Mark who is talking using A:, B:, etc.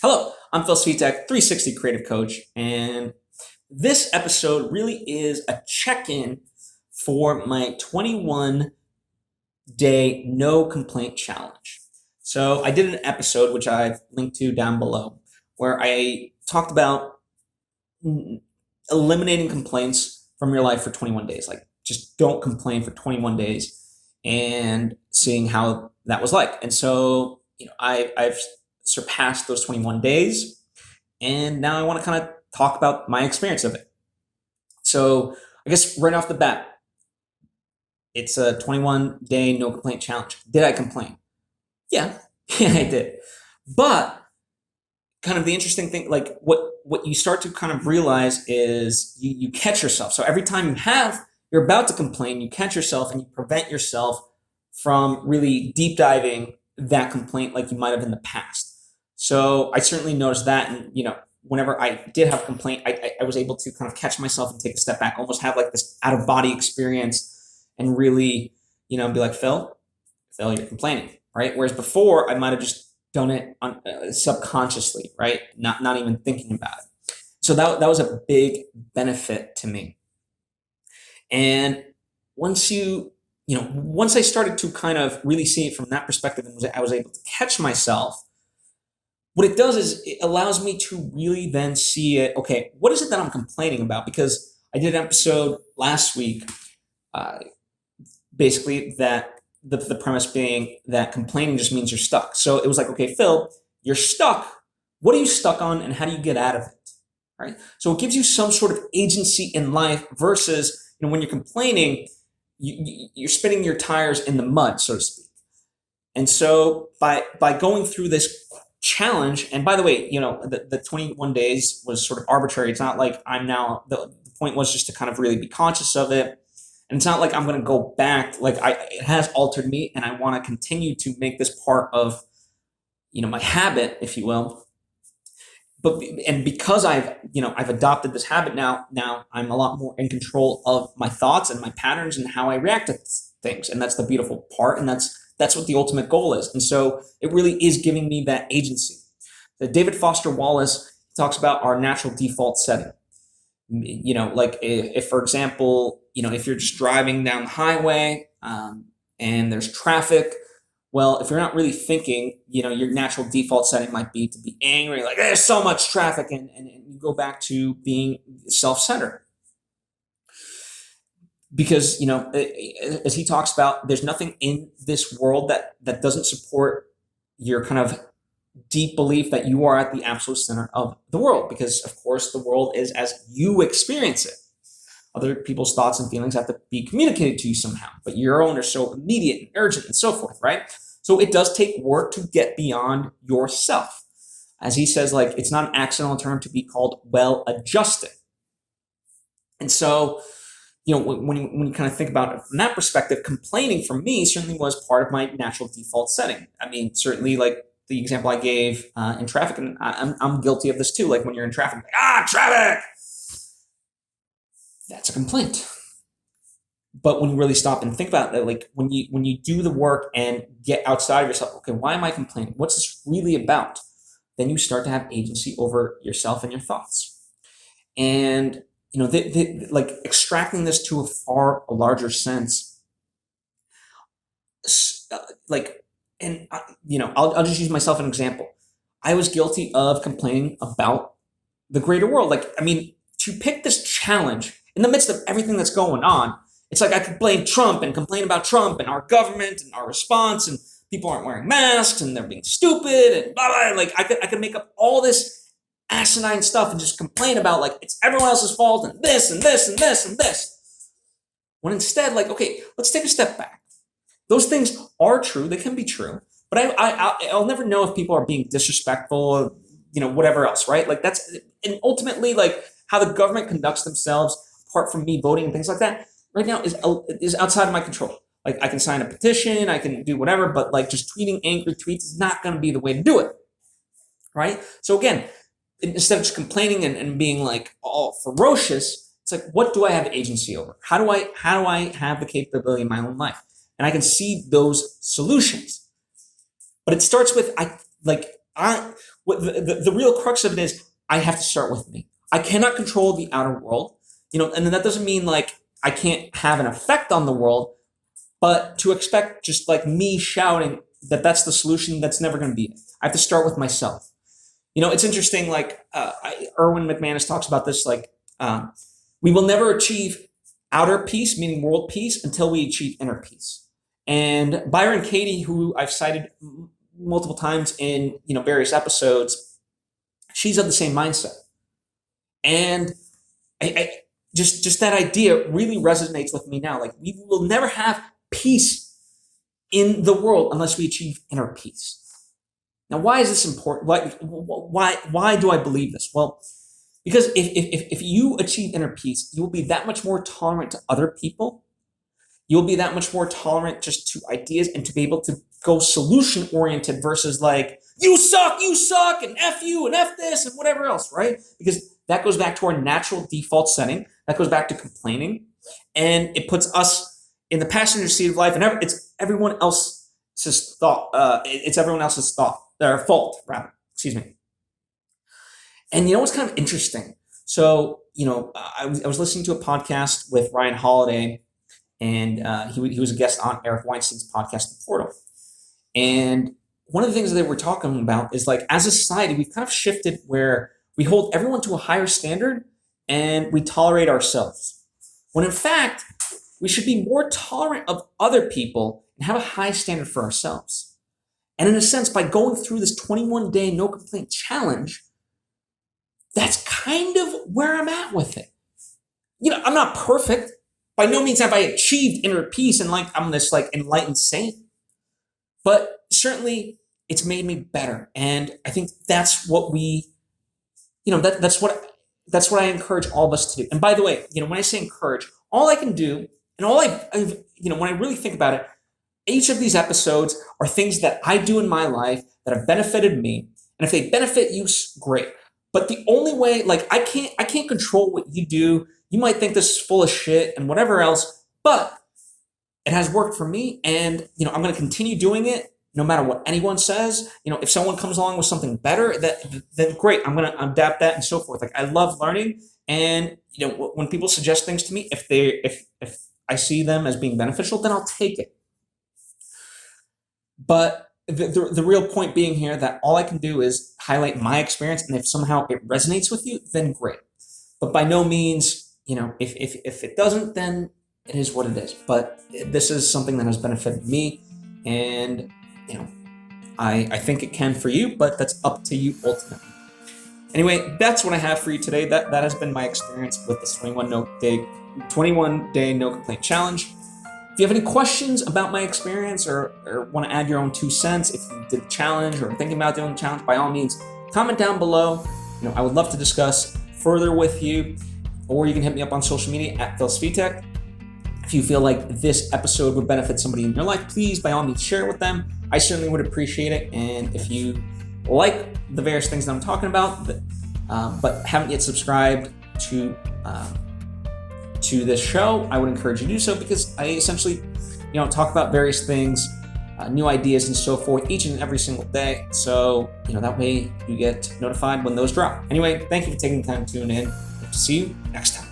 A: Hello, I'm Phil Svitek, 360 Creative Coach, and this episode really is a check-in for my 21-day no complaint challenge. So I did an episode, which I've linked to down below, where I talked about eliminating complaints from your life for 21 days. Like, just don't complain for 21 days and seeing how that was like. And so, I've surpassed those 21 days. And now I want to kind of talk about my experience of it. So I guess right off the bat, it's a 21-day no complaint challenge. Did I complain? Yeah, yeah, I did. But kind of the interesting thing, like what you start to kind of realize is you catch yourself. So every time you're about to complain, you catch yourself and you prevent yourself from really deep diving that complaint like you might have in the past. So I certainly noticed that, and whenever I did have a complaint, I was able to kind of catch myself and take a step back, almost have like this out of body experience, and really, be like, Phil, you're complaining, right? Whereas before, I might have just done it subconsciously, right? Not even thinking about it. So that was a big benefit to me. And once once I started to kind of really see it from that perspective, and I was able to catch myself, what it does is it allows me to really then see it. Okay, what is it that I'm complaining about? Because I did an episode last week, basically that the premise being that complaining just means you're stuck. So it was like, okay, Phil, you're stuck. What are you stuck on, and how do you get out of it? Right. So it gives you some sort of agency in life versus when you're complaining, you're spinning your tires in the mud, so to speak. And so by going through this challenge, and by the way, the 21 days was sort of arbitrary. It's not like the point was just to kind of really be conscious of it. And it's not like I'm going to go back. It has altered me, and I want to continue to make this part of, my habit, if you will. And because I've adopted this habit now I'm a lot more in control of my thoughts and my patterns and how I react to things. And that's the beautiful part. And that's what the ultimate goal is. And so it really is giving me that agency. David Foster Wallace talks about our natural default setting. Like if for example, if you're just driving down the highway and there's traffic, well, if you're not really thinking, your natural default setting might be to be angry, like there's so much traffic, and you go back to being self-centered. Because, as he talks about, there's nothing in this world that doesn't support your kind of deep belief that you are at the absolute center of the world. Because, of course, the world is as you experience it. Other people's thoughts and feelings have to be communicated to you somehow, but your own are so immediate and urgent and so forth, right? So it does take work to get beyond yourself. As he says, like, it's not an accidental term to be called well-adjusted. And so, when you kind of think about it from that perspective, complaining for me certainly was part of my natural default setting. I mean, certainly, like the example I gave in traffic, and I'm guilty of this too. Like when you're in traffic, like, traffic! That's a complaint. But when you really stop and think about it, like when you do the work and get outside of yourself, okay, why am I complaining? What's this really about? Then you start to have agency over yourself and your thoughts. And like extracting this to a far larger sense, I'll just use myself as an example. I was guilty of complaining about the greater world. Like, I mean, to pick this challenge in the midst of everything that's going on, it's like I could blame Trump and complain about Trump and our government and our response, and people aren't wearing masks and they're being stupid and blah, blah. Like I could make up all this asinine stuff and just complain about like it's everyone else's fault and this and this and this and this. When instead, like, okay, let's take a step back. Those things are true. They can be true. But I'll never know if people are being disrespectful, whatever else, right? Like and ultimately, like how the government conducts themselves, apart from me voting and things like that, right now is outside of my control. Like I can sign a petition, I can do whatever, but like just tweeting angry tweets is not going to be the way to do it, right? So again, instead of just complaining and being like all ferocious, it's like, what do I have agency over? How do I have the capability in my own life? And I can see those solutions. But it starts with the real crux of it is I have to start with me. I cannot control the outer world, and then that doesn't mean like I can't have an effect on the world, but to expect just like me shouting that that's the solution, that's never going to be it. I have to start with myself. It's interesting. Like Erwin McManus talks about this. Like we will never achieve outer peace, meaning world peace, until we achieve inner peace. And Byron Katie, who I've cited multiple times in various episodes, she's of the same mindset. And I just that idea really resonates with me now. Like we will never have peace in the world unless we achieve inner peace. Now, why is this important? Why do I believe this? Well, because if you achieve inner peace, you will be that much more tolerant to other people. You'll be that much more tolerant just to ideas and to be able to go solution oriented versus like, you suck, and F you, and F this, and whatever else, right? Because that goes back to our natural default setting. That goes back to complaining. And it puts us in the passenger seat of life, and it's everyone else's thought. It's everyone else's thought, their fault, rather. Excuse me. And what's kind of interesting? So, I was listening to a podcast with Ryan Holiday, and he was a guest on Eric Weinstein's podcast, The Portal. And one of the things that they were talking about is like, as a society, we've kind of shifted where we hold everyone to a higher standard and we tolerate ourselves. When in fact, we should be more tolerant of other people and have a high standard for ourselves. And in a sense, by going through this 21-day no complaint challenge, that's kind of where I'm at with it. I'm not perfect. By no means have I achieved inner peace and like I'm this like enlightened saint. But certainly it's made me better. And I think that's what that's what I encourage all of us to do. And by the way, when I say encourage, all I can do and all I've when I really think about it, each of these episodes are things that I do in my life that have benefited me. And if they benefit you, great. But the only way, like I can't control what you do. You might think this is full of shit and whatever else, but it has worked for me. And, I'm going to continue doing it no matter what anyone says. If someone comes along with something better, then great. I'm going to adapt that and so forth. Like I love learning. And, when people suggest things to me, if I see them as being beneficial, then I'll take it. But the real point being here that all I can do is highlight my experience. And if somehow it resonates with you, then great. But by no means, if it doesn't, then it is what it is. But this is something that has benefited me. And, I think it can for you, but that's up to you ultimately. Anyway, that's what I have for you today. That has been my experience with this 21-day no complaint challenge. If you have any questions about my experience or want to add your own 2 cents, if you did the challenge or thinking about doing the challenge, by all means, comment down below. I would love to discuss further with you, or you can hit me up on social media at Svitek. If you feel like this episode would benefit somebody in your life, please, by all means, share it with them. I certainly would appreciate it. And if you like the various things that I'm talking about, but haven't yet subscribed to this show, I would encourage you to do so, because I essentially, talk about various things, new ideas and so forth each and every single day. So, that way you get notified when those drop. Anyway, thank you for taking the time to tune in. Hope to see you next time.